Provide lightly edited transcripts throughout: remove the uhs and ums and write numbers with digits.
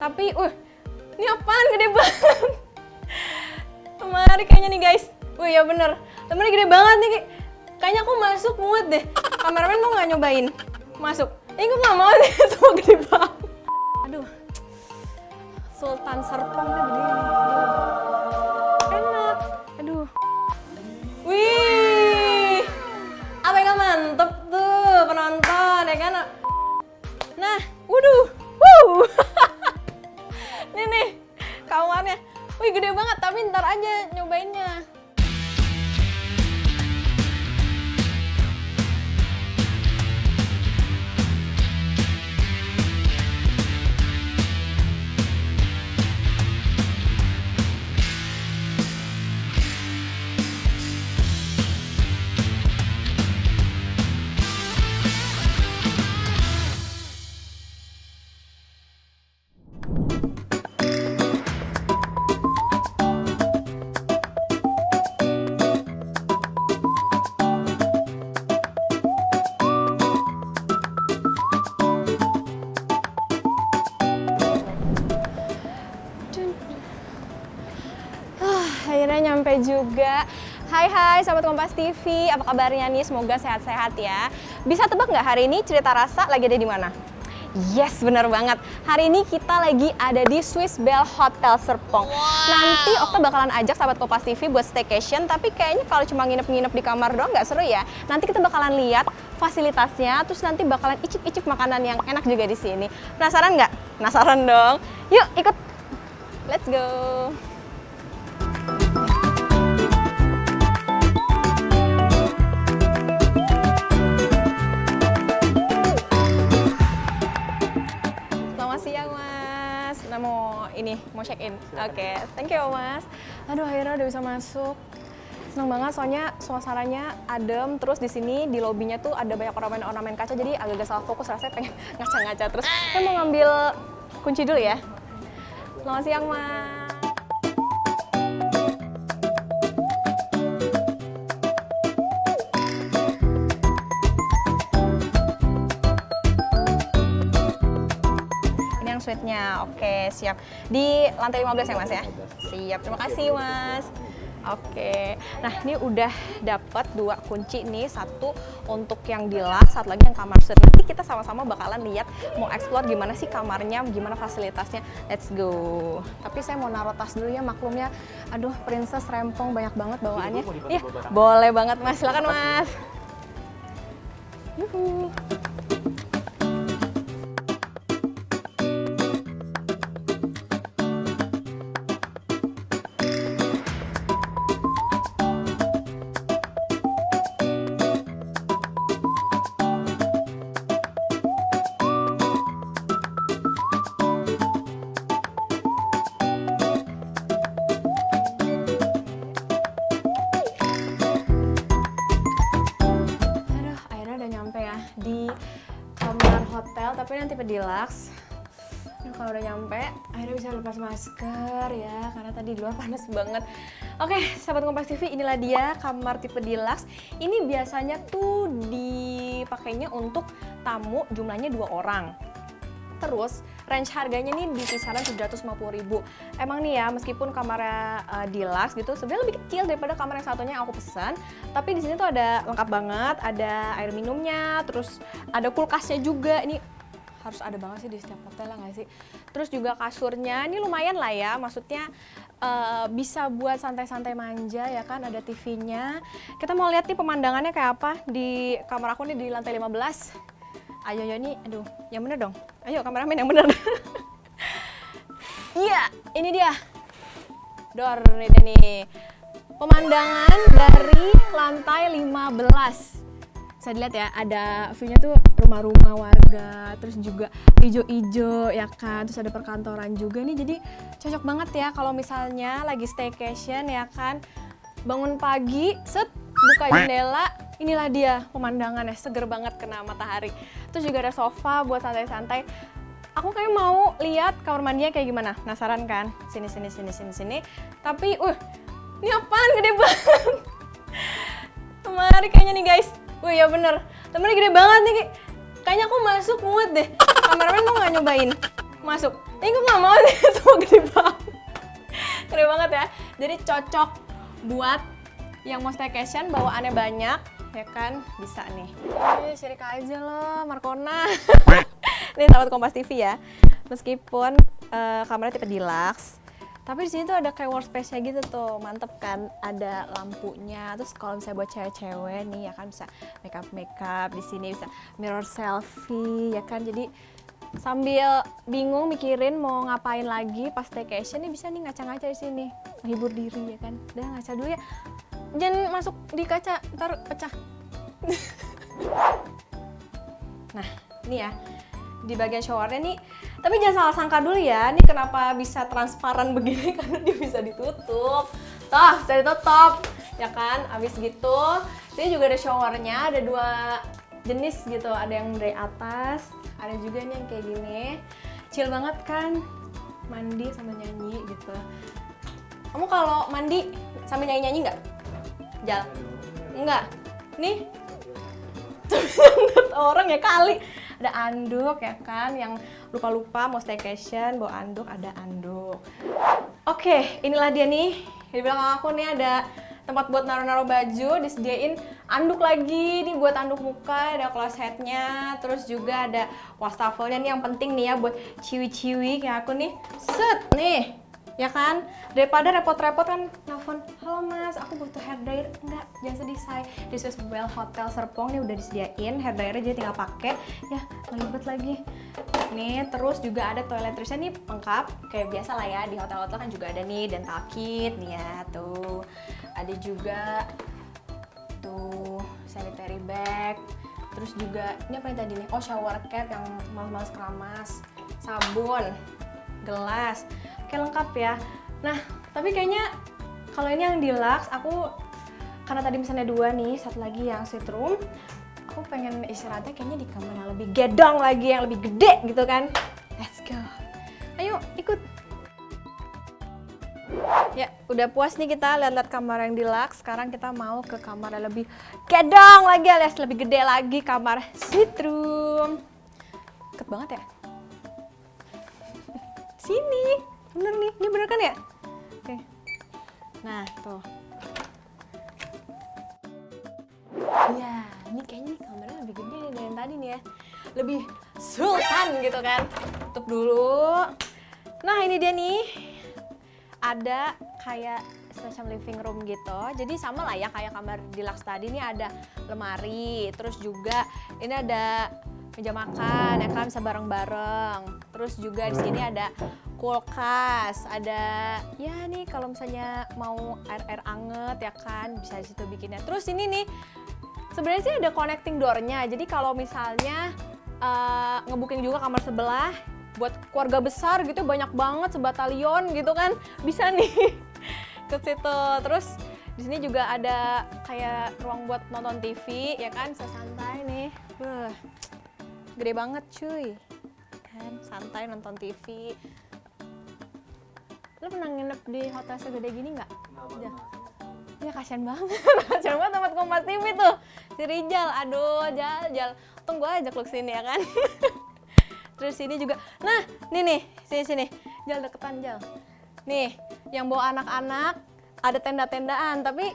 Tapi, ini apaan gede banget. Lemari kayaknya nih guys. Ya bener, lemari gede banget nih. Kayaknya aku masuk muat deh. Kameramen mau nggak nyobain? Masuk. Ini gue nggak mau deh, semua gede banget. Aduh, Sultan Serpong nih begini. Enak. Aduh. Wih, apa yang mantep tuh penonton ya kan? Nah, waduh, nih kamarnya. Wih gede banget, tapi ntar aja nyobainnya. Akhirnya nyampe juga. Hai sahabat Kompas TV, apa kabarnya nih? Semoga sehat-sehat ya. Bisa tebak nggak hari ini Cerita Rasa lagi ada di mana? Yes, bener banget. Hari ini kita lagi ada di Swiss Bell Hotel Serpong. Nanti Okta bakalan ajak sahabat Kompas TV buat staycation, tapi kayaknya kalau cuma nginep-nginep di kamar doang nggak seru ya. Nanti kita bakalan lihat fasilitasnya, terus nanti bakalan icip-icip makanan yang enak juga di sini. Penasaran nggak? Penasaran dong. Yuk ikut. Let's go. Mau check in. Oke, thank you Mas. Aduh, akhirnya udah bisa masuk. Seneng banget soalnya suasananya adem, terus di sini di lobbynya tuh ada banyak ornamen kaca, jadi agak-agak salah fokus, rasanya pengen ngaca-ngaca terus. Saya mau ngambil kunci dulu ya. Selamat siang Mas. Suite-nya. Oke, siap. Di lantai 15 ya, Mas ya? Siap. Terima kasih, Mas. Oke. Nah, ini udah dapat 2 kunci nih. Satu untuk yang deluxe, satu lagi yang kamar suite. Nanti kita sama-sama bakalan lihat mau explore gimana sih kamarnya, gimana fasilitasnya. Let's go. Tapi saya mau naruh tas dulu ya, maklumnya. Aduh, princess rempong banyak banget bawaannya. Iya, boleh banget, Mas. Silakan, Mas. Yuhu. Di kamar hotel, tapi nanti tipe deluxe. Nah, kalau udah nyampe, akhirnya bisa lepas masker ya, karena tadi di luar panas banget. Oke, sahabat Kompas TV, inilah dia kamar tipe deluxe. Ini biasanya tuh dipakainya untuk tamu, jumlahnya 2 orang. Terus range harganya nih di kisaran 750.000. Emang nih ya, meskipun kamarnya deluxe gitu, sebenarnya lebih kecil daripada kamar yang satunya yang aku pesan. Tapi di sini tuh ada lengkap banget, ada air minumnya, terus ada kulkasnya juga. Ini harus ada banget sih di setiap hotel lah nggak sih? Terus juga kasurnya, ini lumayan lah ya, maksudnya bisa buat santai-santai manja ya kan, ada TV-nya. Kita mau lihat nih pemandangannya kayak apa di kamar aku nih di lantai 15. Ayo nih, aduh, yang bener dong. Ayo kameramen yang bener. Iya, ini dia. Door nih. Pemandangan dari lantai 15. Bisa dilihat ya, ada view-nya tuh rumah-rumah warga, terus juga ijo-ijo ya kan, terus ada perkantoran juga nih. Jadi cocok banget ya kalau misalnya lagi staycation ya kan. Bangun pagi, buka jendela, inilah dia pemandangannya, seger banget kena matahari. Terus juga ada sofa buat santai-santai. Aku kayak mau lihat kamar mandinya kayak gimana. Penasaran kan? Sini. Tapi, ini apaan gede banget. Lemari kayaknya nih guys. Ya bener, lemari gede banget nih. Kayaknya aku masuk muat deh. Kameramen mau nggak nyobain? Masuk. Ini gue nggak mau sih, semua gede banget. Gede banget ya. Jadi cocok buat yang mau staycation, bawaannya banyak, ya kan? Bisa nih. Syirik aja loh, Markona. Nih sahabat Kompas TV ya. Meskipun kamarnya tipe deluxe, tapi di sini tuh ada kayak workspace-nya gitu tuh, mantep kan? Ada lampunya. Terus kalau misalnya buat cewek-cewek nih, ya kan bisa makeup di sini, bisa mirror selfie, ya kan? Jadi sambil bingung mikirin mau ngapain lagi pas staycation nih, bisa nih ngaca-ngaca di sini, menghibur diri, ya kan? Udah ngaca dulu ya. Jangan masuk di kaca, ntar pecah. Nah, ini ya, di bagian showernya nih, tapi jangan salah sangka dulu ya, ini kenapa bisa transparan begini, karena dia bisa ditutup. Tuh, bisa ditutup, ya kan? Abis gitu, sini juga ada showernya, ada 2 jenis gitu, ada yang dari atas, ada juga nih yang kayak gini. Chill banget kan, mandi sambil nyanyi gitu. Kamu kalau mandi sambil nyanyi-nyanyi nggak? Jal? Enggak? Nih? Orang ya kali. Ada anduk ya kan, yang lupa-lupa mau staycation, bawa anduk, ada anduk. Oke, inilah dia nih. Di belakang aku nih ada tempat buat naruh-naruh baju, disediain anduk lagi nih buat anduk muka, ada closetnya, terus juga ada wastafelnya nih yang penting nih ya buat ciwi-ciwi kayak aku nih. Set nih, ya kan? Daripada repot-repot kan nelfon, halo mas, aku butuh hair dryer. Enggak, jangan sedih say, di Swisswell Hotel Serpong nih udah disediain hair dryernya, jadi tinggal pakai. Ya, nggak ribet lagi. Nih, terus juga ada toiletries-nya nih lengkap, kayak biasa lah ya, di hotel-hotel kan juga ada nih dental kit nih ya, tuh. Ada juga tuh sanitary bag. Terus juga, ini apa yang tadi nih? Oh, shower cap yang males-males keramas, sabun, gelas, kayak lengkap ya. Nah, tapi kayaknya kalau ini yang deluxe, aku karena tadi misalnya 2 nih, satu lagi yang suite room, aku pengen istirahatnya kayaknya di kamar yang lebih gedong lagi, yang lebih gede gitu kan. Let's go. Ayo ikut. Ya, udah puas nih kita lihat-lihat kamar yang deluxe. Sekarang kita mau ke kamar yang lebih gedong lagi, alias lebih gede lagi, kamar suite room. Deket banget ya. Sini, bener nih, ini bener kan ya? Oke. Nah, tuh. Ya, ini kayaknya nih kamarnya lebih gede nih dari yang tadi nih ya. Lebih sultan gitu kan. Tutup dulu. Nah, ini dia nih. Ada kayak semacam living room gitu. Jadi sama lah ya kayak kamar deluxe tadi, nih ada lemari. Terus juga ini ada meja makan, ya kan, bisa bareng-bareng. Terus juga di sini ada kulkas, ada ya nih kalau misalnya mau air anget ya kan, bisa di situ bikinnya. Terus ini nih sebenarnya sih ada connecting door-nya. Jadi kalau misalnya ngebooking juga kamar sebelah buat keluarga besar gitu, banyak banget sebatalion gitu kan, bisa nih ke situ. Terus di sini juga ada kayak ruang buat nonton TV ya kan, bisa santai nih. Gede banget cuy, kan santai nonton TV. Lo pernah nginep di hotel segede gini nggak? Ya kasian banget, kasian banget tempat Kompas TV tuh. Si Rijal, aduh Jal, untung gue ajak lo kesini ya kan. Terus sini juga, nah nih, sini, Jal deketan Jal. Nih, yang bawa anak-anak, ada tenda-tendaan, tapi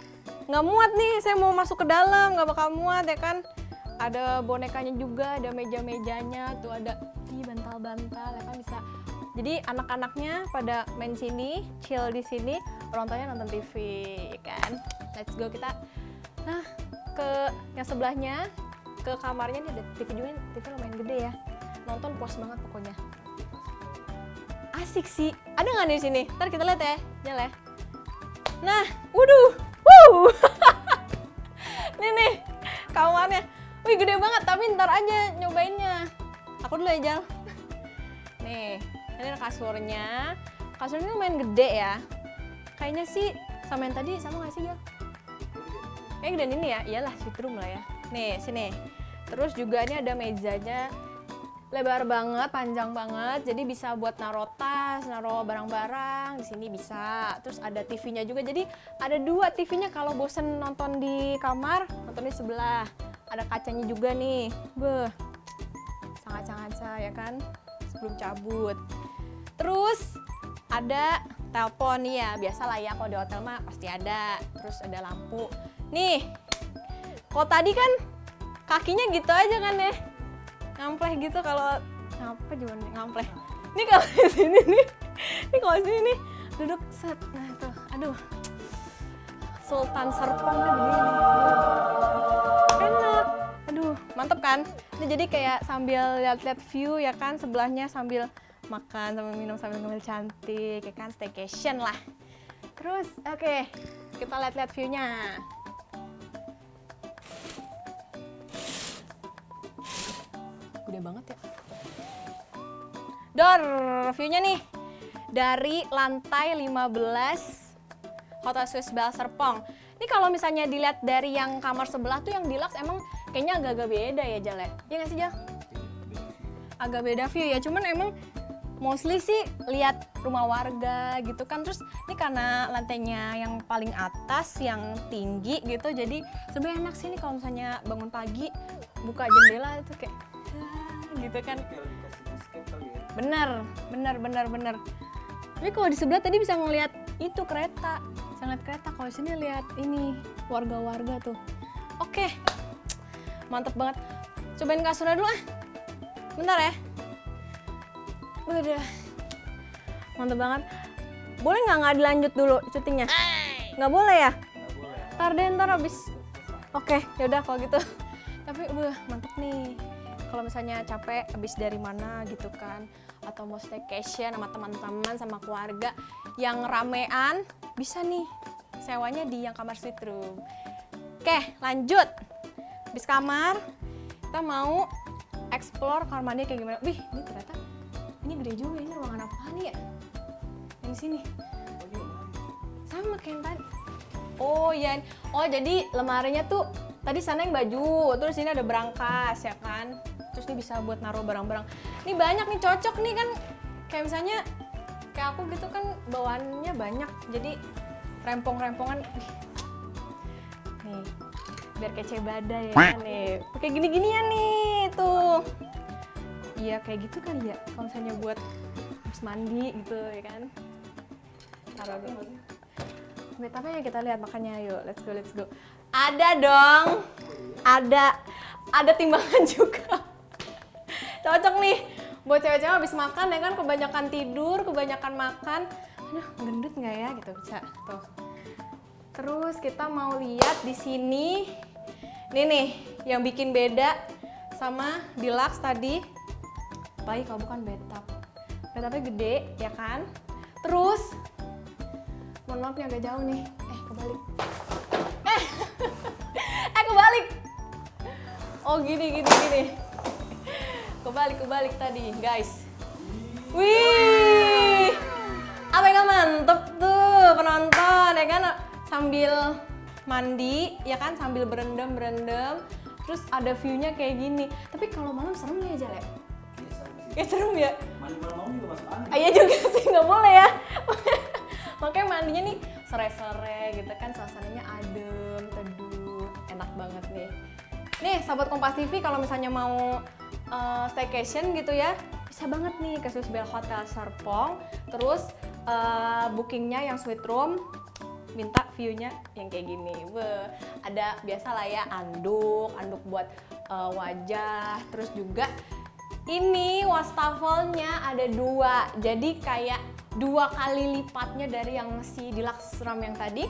nggak muat nih, saya mau masuk ke dalam, nggak bakal muat ya kan. Ada bonekanya juga, ada meja-mejanya, tuh ada bantal-bantal ya kan, bisa. Jadi anak-anaknya pada main sini, chill di sini, orang tuanya nonton TV, kan? Let's go kita. Nah, ke yang sebelahnya, ke kamarnya nih ada TV juga, TV lumayan gede ya. Nonton puas banget pokoknya. Asik sih. Ada nggak nih di sini? Ntar kita lihat ya, Jal ya. Nah, nih kamarnya. Wih gede banget, tapi ntar aja nyobainnya. Aku dulu ya Jal. Nih, ini kasurnya. Kasurnya lumayan gede ya. Kayaknya sih sama yang tadi, sama nggak sih Jal? Kayaknya gedean ini ya, iyalah suite room lah ya. Nih, sini. Terus juga ini ada mejanya. Lebar banget, panjang banget, jadi bisa buat naruh tas, naruh barang-barang, di sini bisa. Terus ada TV-nya juga, jadi ada 2 TV-nya kalau bosen nonton di kamar, nonton di sebelah. Ada kacanya juga nih, sangat-sangat ya kan, sebelum cabut. Terus ada telepon nih ya, biasa lah ya kalau di hotel mah pasti ada. Terus ada lampu. Nih, kalau tadi kan kakinya gitu aja kan ya, ngampleh gitu. Kalau apa gimana ngampleh? Nih kalau di sini nih, kalau di sini nih duduk set. Nah tuh, aduh, Sultan Serpongnya begini. Enak, aduh, mantep kan? Ini jadi kayak sambil lihat-lihat view ya kan, sebelahnya sambil makan, sambil minum, sambil ngemil cantik, ya kan, staycation lah. Terus, oke, kita lihat-lihat view-nya. Gede banget ya. Dor, view-nya nih dari lantai 15 Hotel Swiss Bell Serpong. Ini kalau misalnya dilihat dari yang kamar sebelah tuh yang deluxe emang kayaknya agak-agak beda ya Jal ya? Iya nggak sih Jal? Agak beda view ya, cuman emang mostly sih lihat rumah warga gitu kan. Terus ini karena lantainya yang paling atas, yang tinggi gitu, jadi sebenarnya enak sih nih kalau misalnya bangun pagi buka jendela itu kayak gitu kan. Bener. Tapi kalau di sebelah tadi bisa ngeliat itu kereta, bisa ngeliat kereta. Kalau di sini lihat ini warga-warga tuh. Oke, mantep banget. Cobain kasurnya dulu ah, bentar ya. Udah, mantep banget. Boleh nggak dilanjut dulu syutingnya? Nggak boleh ya? Ntar abis. Oke, yaudah kalau gitu. Tapi mantep nih. Kalau misalnya capek abis dari mana gitu kan, atau mau staycation sama teman-teman sama keluarga yang ramean, bisa nih sewanya di yang kamar suite room. Oke, lanjut. Abis kamar, kita mau explore kamar mandi kayak gimana. Wih, ini ternyata ini gede juga, ini ruangan apa nih ya? Yang sini. Sama kayak yang tadi. Oh iya, oh jadi lemarinya tuh tadi sana yang baju, terus ini ada berangkas ya kan? Terus ini bisa buat naruh barang-barang. Ini banyak nih, cocok nih kan. Kayak misalnya kayak aku gitu kan bawaannya banyak. Jadi rempong-rempongan. Nih, biar kece badai ya nih. Pakai gini-ginian nih tuh. Iya kayak gitu kan ya. Kalau misalnya buat habis mandi gitu ya kan. Taruh dulu. Tapi ya kita lihat makanya yuk, let's go. Ada dong. Ada timbangan juga. Cocok nih buat cewek-cewek habis makan ya kan, kebanyakan tidur, kebanyakan makan. Aduh, gendut nggak ya gitu, bisa tuh. Terus kita mau lihat di sini. Ini nih yang bikin beda sama deluxe tadi. Baik kalau bukan bathtub. Bathtubnya gede ya kan. Terus mohon maaf nih agak jauh nih. Kebalik. Kebalik. Oh gini. Kebalik tadi, guys. Wih, apa yang mantep tuh penonton ya kan, sambil mandi ya kan, sambil berendam. Terus ada view-nya kayak gini. Tapi kalau malam serem ya Jal ya? Kayak serem ya? Mandi malam juga masuk angin. Iya juga sih, nggak boleh ya. Makanya mandinya nih sore-sore gitu kan, suasananya adem, teduh, enak banget nih. Nih sahabat Kompas TV, kalau misalnya mau staycation gitu ya, bisa banget nih ke Swiss Bell Hotel Serpong. Terus bookingnya yang suite room, minta view-nya yang kayak gini. Ada biasa lah ya, anduk buat wajah. Terus juga ini wastafelnya ada 2, jadi kayak 2 kali lipatnya dari yang si deluxe room yang tadi.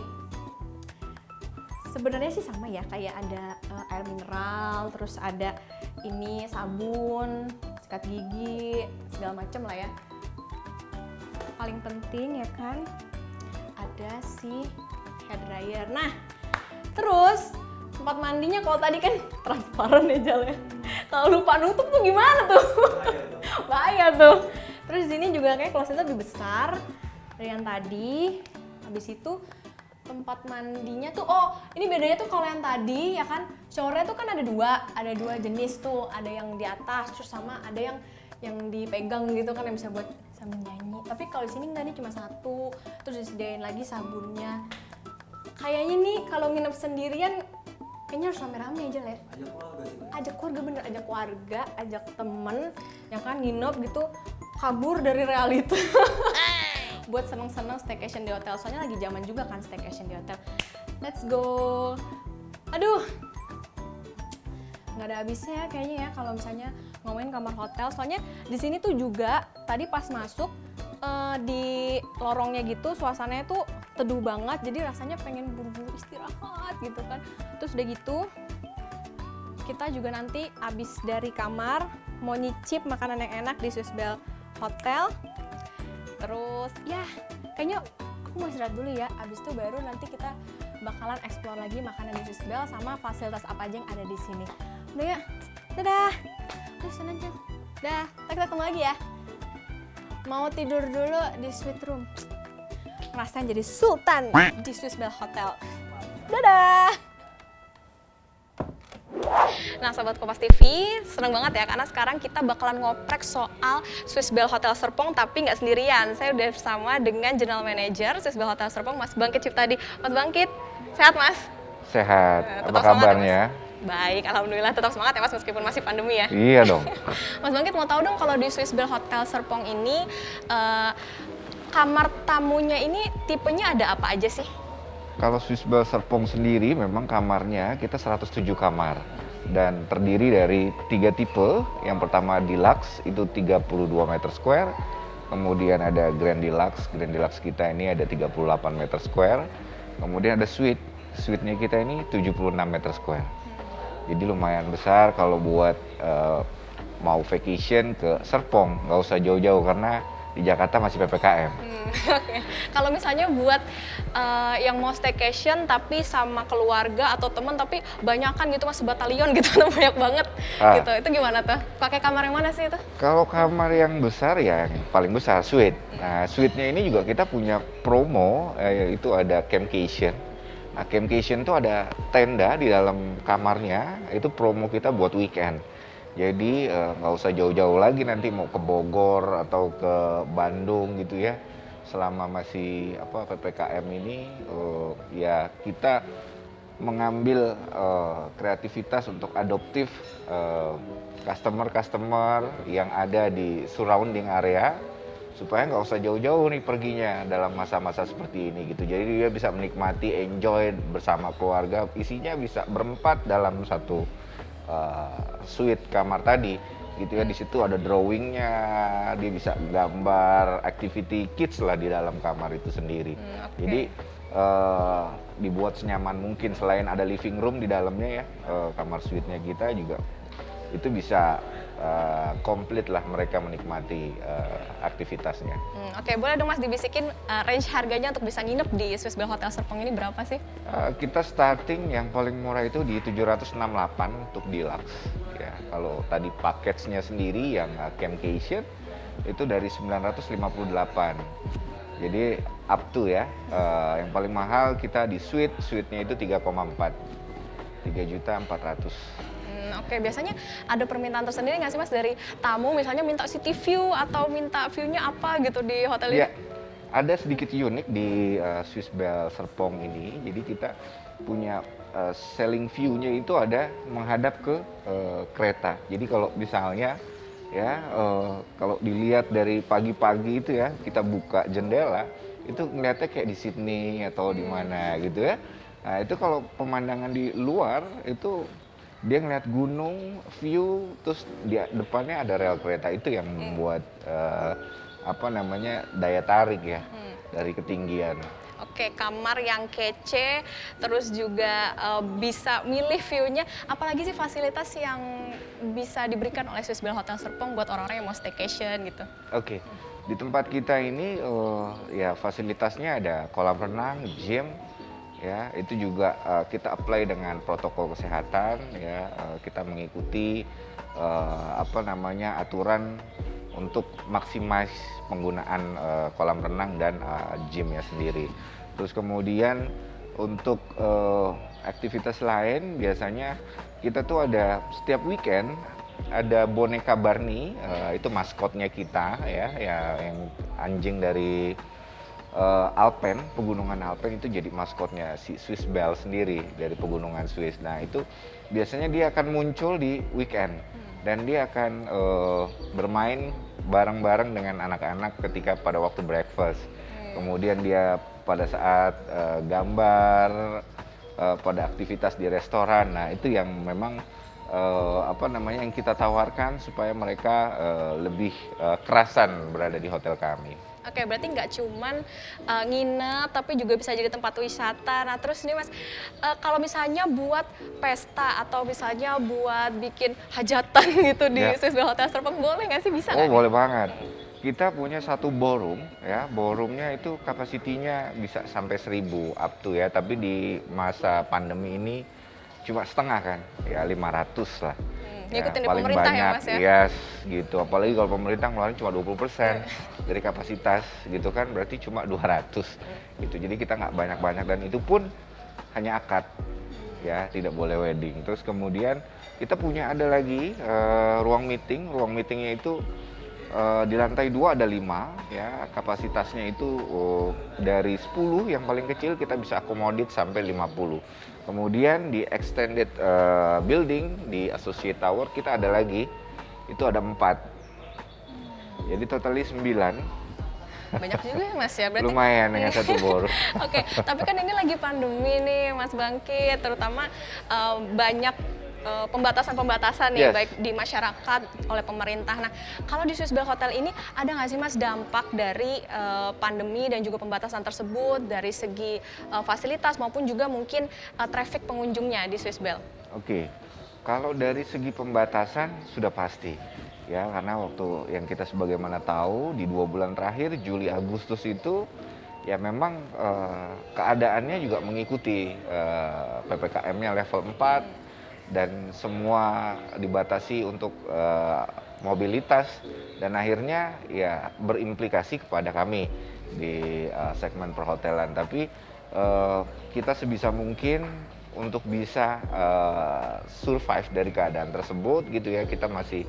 Sebenarnya sih sama ya, kayak ada air mineral, terus ada ini sabun, sikat gigi, segala macem lah ya. Paling penting ya kan, ada si hair dryer. Nah, terus tempat mandinya kalau tadi kan transparan ya Jal ya. Kalau lupa nutup tuh gimana tuh? Bahaya tuh. Terus di sini juga kayak closetnya lebih besar dari yang tadi. Habis itu tempat mandinya tuh, oh ini bedanya tuh kalau yang tadi ya kan, showernya tuh kan ada dua jenis tuh, ada yang di atas terus sama ada yang dipegang gitu kan, yang bisa buat sambil nyanyi. Tapi kalau di sini enggak, nih cuma 1, terus disediain lagi sabunnya. Kayaknya nih kalau nginep sendirian kayaknya harus rame-rame aja lah ya. Ajak keluarga sih. Ajak keluarga, bener, ajak keluarga, ajak temen yang kan nginep gitu. kabur dari realita. Buat seneng-seneng staycation di hotel, soalnya lagi zaman juga kan staycation di hotel. Let's go. Aduh, nggak ada habisnya kayaknya ya kalau misalnya ngomongin kamar hotel. Soalnya di sini tuh juga tadi pas masuk di lorongnya gitu suasananya tuh teduh banget, jadi rasanya pengen buru-buru istirahat gitu kan. Terus udah gitu kita juga nanti abis dari kamar mau nyicip makanan yang enak di Swiss Bell Hotel. Terus ya kayaknya aku mau istirahat dulu ya, abis itu baru nanti kita bakalan explore lagi makanan di Swiss Bell sama fasilitas apa aja yang ada di sini. Udah ya, dadah. Terus sana aja. Dah, kita ketemu lagi ya. Mau tidur dulu di suite room. Ngerasain jadi sultan di Swiss Bell Hotel. Dadah. Nah, Sobat Kompas TV, seneng banget ya karena sekarang kita bakalan ngoprek soal Swiss Bell Hotel Serpong, tapi nggak sendirian. Saya udah bersama dengan General Manager Swiss Bell Hotel Serpong, Mas Bangkit Ciptadi. Mas Bangkit, sehat Mas? Sehat, apa kabarnya? Baik, alhamdulillah, tetap semangat ya Mas meskipun masih pandemi ya. Iya dong. Mas Bangkit mau tahu dong kalau di Swiss Bell Hotel Serpong ini kamar tamunya ini tipenya ada apa aja sih? Kalau Swiss Bell Serpong sendiri memang kamarnya kita 107 kamar dan terdiri dari 3 tipe. Yang pertama Deluxe itu 32 meter square. Kemudian ada Grand Deluxe. Grand Deluxe kita ini ada 38 meter square. Kemudian ada Suite. Suite-nya kita ini 76 meter square. Jadi lumayan besar kalau buat mau vacation ke Serpong, nggak usah jauh-jauh karena di Jakarta masih PPKM. Okay. Kalau misalnya buat yang mau staycation tapi sama keluarga atau teman tapi banyakan gitu Mas, batalion gitu, banyak banget gitu, itu gimana tuh? Pakai kamar yang mana sih itu? Kalau kamar yang besar ya yang paling besar suite. Nah, suite-nya ini juga kita punya promo, yaitu ada campcation. Nah, campcation itu ada tenda di dalam kamarnya, itu promo kita buat weekend. Jadi nggak usah jauh-jauh lagi nanti mau ke Bogor atau ke Bandung gitu ya. Selama masih PPKM ini, ya kita mengambil kreativitas untuk adoptif customer-customer yang ada di surrounding area, supaya nggak usah jauh-jauh nih perginya dalam masa-masa seperti ini gitu. Jadi dia bisa menikmati, enjoy bersama keluarga. Isinya bisa berempat dalam satu suite kamar tadi gitu ya. Di situ ada drawingnya, dia bisa gambar, activity kids lah di dalam kamar itu sendiri. Okay. Jadi dibuat senyaman mungkin. Selain ada living room di dalamnya ya, kamar suite-nya kita juga itu bisa komplit lah mereka menikmati aktivitasnya. Oke, boleh dong Mas dibisikin range harganya untuk bisa nginep di Swiss Bell Hotel Serpong ini berapa sih? Kita starting yang paling murah itu di 768 untuk deluxe. Ya, kalau tadi package-nya sendiri yang campcation itu dari 958. Jadi up to ya. Yang paling mahal kita di suite-nya itu 3,4. 3.400.000. Oke, biasanya ada permintaan tersendiri nggak sih Mas dari tamu, misalnya minta city view atau minta view-nya apa gitu di hotel ini? Ya, ada sedikit unik di Swiss Bell Serpong ini. Jadi kita punya selling view-nya itu ada menghadap ke kereta. Jadi kalau misalnya ya kalau dilihat dari pagi-pagi itu ya, kita buka jendela itu ngeliatnya kayak di Sydney atau di mana gitu ya. Nah, itu kalau pemandangan di luar itu dia ngeliat gunung, view, terus di depannya ada rel kereta. Itu yang membuat daya tarik ya dari ketinggian. Oke, kamar yang kece, terus juga bisa milih view-nya. Apalagi sih fasilitas yang bisa diberikan oleh Swiss Bell Hotel Serpong buat orang-orang yang mau staycation gitu? Oke, di tempat kita ini ya fasilitasnya ada kolam renang, gym. Ya, itu juga kita apply dengan protokol kesehatan ya, kita mengikuti aturan untuk maksimal penggunaan kolam renang dan gymnya sendiri. Terus kemudian untuk aktivitas lain biasanya kita tuh ada setiap weekend ada boneka Barney, itu maskotnya kita ya yang anjing dari Alpen, pegunungan Alpen itu jadi maskotnya si Swiss Bell sendiri dari pegunungan Swiss. Nah itu biasanya dia akan muncul di weekend. dan dia akan bermain bareng-bareng dengan anak-anak ketika pada waktu breakfast. Kemudian dia pada saat gambar, pada aktivitas di restoran. Nah, itu yang memang yang kita tawarkan supaya mereka lebih kerasan berada di hotel kami. Oke, berarti nggak cuman nginep, tapi juga bisa jadi tempat wisata. Nah, terus nih Mas, kalau misalnya buat pesta atau misalnya buat bikin hajatan gitu di Ya. Swiss Bell Hotel Serpong, boleh nggak sih? Bisa Oh, nggak? boleh banget. Kita punya satu ballroom, ya. Ballroomnya itu kapasitinya bisa sampai 1.000 up to ya. Tapi di masa pandemi ini cuma setengah kan, ya 500 lah. Ngikutin di Paling pemerintah ya, banyak, Mas, ya? yes, gitu. Apalagi kalau pemerintah ngeluarin cuma 20% dari kapasitas, gitu kan. Berarti cuma 200, gitu. Jadi kita nggak banyak-banyak, dan itu pun hanya akad, ya, tidak boleh wedding. Terus kemudian kita punya ada lagi ruang meeting. Ruang meetingnya itu di lantai 2 ada 5, ya, kapasitasnya itu dari 10 yang paling kecil kita bisa akomodir sampai 50. Kemudian di extended building di Associate Tower kita ada lagi, itu ada 4. Jadi totalnya 9. Banyak juga ya Mas ya, berarti Lumayan dengan satu ballroom. Oke, tapi kan ini lagi pandemi nih Mas Bangkit, terutama banyak pembatasan-pembatasan nih, Yes. baik di masyarakat oleh pemerintah. Nah, kalau di Swiss Bell Hotel ini ada nggak sih Mas dampak dari pandemi dan juga pembatasan tersebut dari segi fasilitas maupun juga mungkin traffic pengunjungnya di Swiss Bell? Oke, kalau dari segi pembatasan sudah pasti, ya, karena waktu yang kita sebagaimana tahu di 2 bulan terakhir Juli Agustus itu ya memang keadaannya juga mengikuti PPKM-nya level 4 dan semua dibatasi untuk mobilitas, dan akhirnya ya berimplikasi kepada kami di segmen perhotelan. Tapi kita sebisa mungkin untuk bisa survive dari keadaan tersebut, gitu ya. Kita masih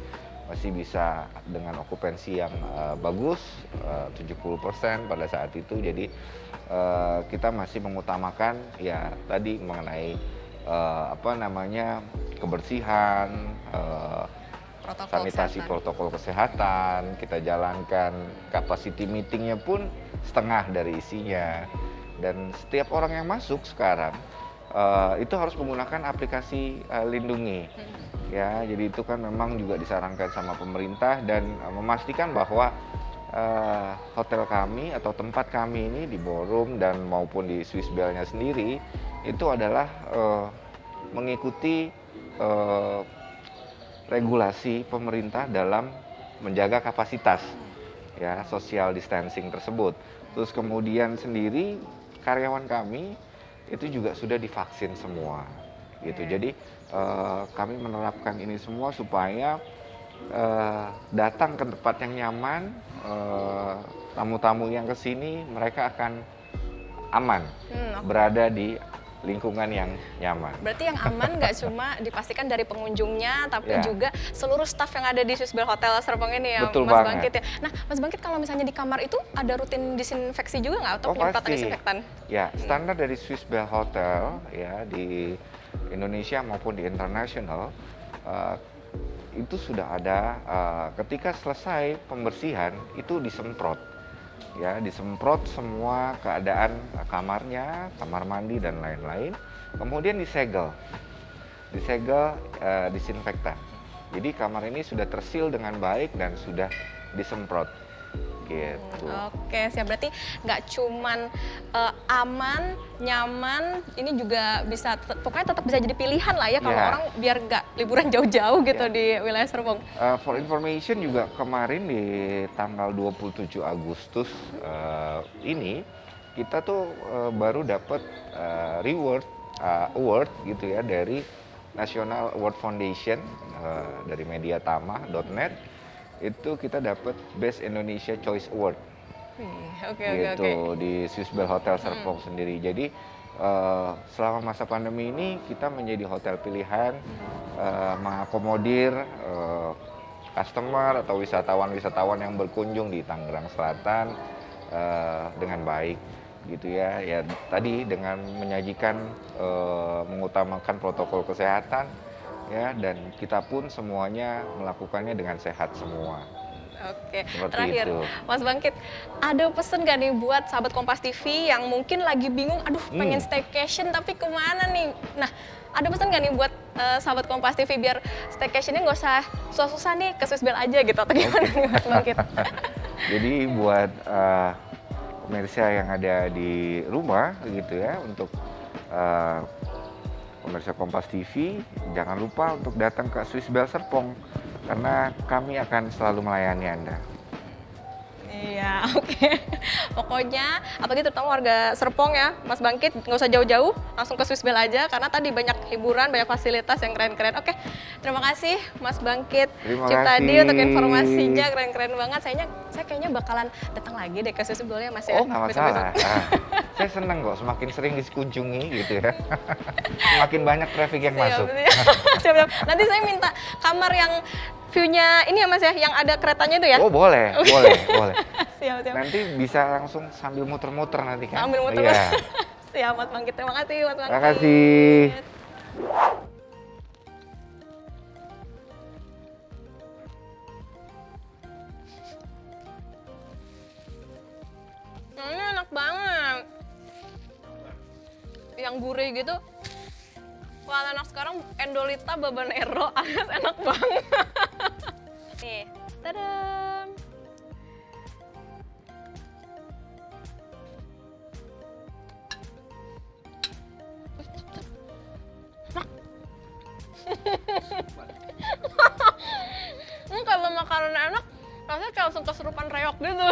bisa dengan okupansi yang bagus, 70% pada saat itu. Jadi kita masih mengutamakan ya tadi mengenai kebersihan, Protokol sanitasi, kesehatan. protokol kesehatan. Kita jalankan capacity meetingnya pun setengah dari isinya, dan setiap orang yang masuk sekarang itu harus menggunakan aplikasi Lindungi, ya. Jadi itu kan memang juga disarankan sama pemerintah, dan memastikan bahwa hotel kami atau tempat kami ini di ballroom dan maupun di Swiss Bell-nya sendiri itu adalah mengikuti regulasi pemerintah dalam menjaga kapasitas, ya, social distancing tersebut. Terus kemudian sendiri karyawan kami itu juga sudah divaksin semua, gitu. Jadi kami menerapkan ini semua supaya datang ke tempat yang nyaman, tamu-tamu yang kesini mereka akan aman Oke. berada di lingkungan yang nyaman. Berarti yang aman nggak cuma dipastikan dari pengunjungnya, tapi Ya. juga seluruh staf yang ada di Swiss Bell Hotel Serpong ini ya, Betul Mas banget. Bangkit ya. Nah, Mas Bangkit kalau misalnya di kamar itu ada rutin disinfeksi juga nggak atau Oh, penyemprotan pasti. disinfektan? Ya, standar dari Swiss Bell Hotel ya di Indonesia maupun di internasional itu sudah ada, ketika selesai pembersihan itu disemprot, ya, disemprot semua keadaan kamarnya, kamar mandi dan lain-lain, kemudian disegel disinfektan. Jadi kamar ini sudah tersil dengan baik dan sudah disemprot, gitu. Oke, siap. Berarti nggak cuman aman, nyaman, ini juga bisa, pokoknya tetap bisa jadi pilihan lah ya kalau Ya. orang biar nggak liburan jauh-jauh gitu Ya. di wilayah Serpong. For information juga kemarin di tanggal 27 Agustus ini kita tuh baru dapat award gitu ya dari National Award Foundation dari Mediatama.net. Itu kita dapat Best Indonesia Choice Award Oke. gitu di Swiss Bell Hotel Serpong sendiri. Jadi selama masa pandemi ini kita menjadi hotel pilihan, mengakomodir customer atau wisatawan yang berkunjung di Tangerang Selatan dengan baik, gitu ya. Ya tadi dengan menyajikan mengutamakan protokol kesehatan, ya, dan kita pun semuanya melakukannya dengan sehat semua. Oke, Seperti terakhir, itu. Mas Bangkit, ada pesen gak nih buat sahabat Kompas TV yang mungkin lagi bingung, aduh pengen staycation tapi kemana nih? Nah, ada pesan gak nih buat sahabat Kompas TV biar staycationnya nggak usah susah-susah nih, ke Swiss Bell aja gitu, atau gimana nih Mas Bangkit? Jadi buat pemirsa yang ada di rumah gitu ya, untuk pemirsa Kompas TV, jangan lupa untuk datang ke Swiss Bell Serpong karena kami akan selalu melayani Anda. Iya, oke. Pokoknya, apalagi terutama warga Serpong ya, Mas Bangkit nggak usah jauh-jauh, langsung ke Swiss Bell aja, karena tadi banyak hiburan, banyak fasilitas yang keren-keren. Oke, terima kasih Mas Bangkit Terima Ciptadi kasih. untuk informasinya, keren-keren banget. Saya kayaknya bakalan datang lagi deh ke Swiss Bell ya Mas ya. Oh, nggak masalah. Saya seneng kok, semakin sering dikunjungi gitu ya. Semakin banyak traffic yang masuk. Siap. Nanti saya minta kamar yang view-nya ini ya Mas ya, yang ada keretanya itu ya? Oh, boleh. Siap. Nanti bisa langsung sambil muter-muter nanti kan. Sambil muter. Iya. Siap Mas Bangkit, terima kasih Mas Bangkit. Terima kasih. Ini enak banget. Yang gurih gitu. Wah, anak sekarang Endolita Babanero alias enak banget. Nih, tadam. Ini kalau makanan enak, rasanya kayak langsung kesurupan reok gitu.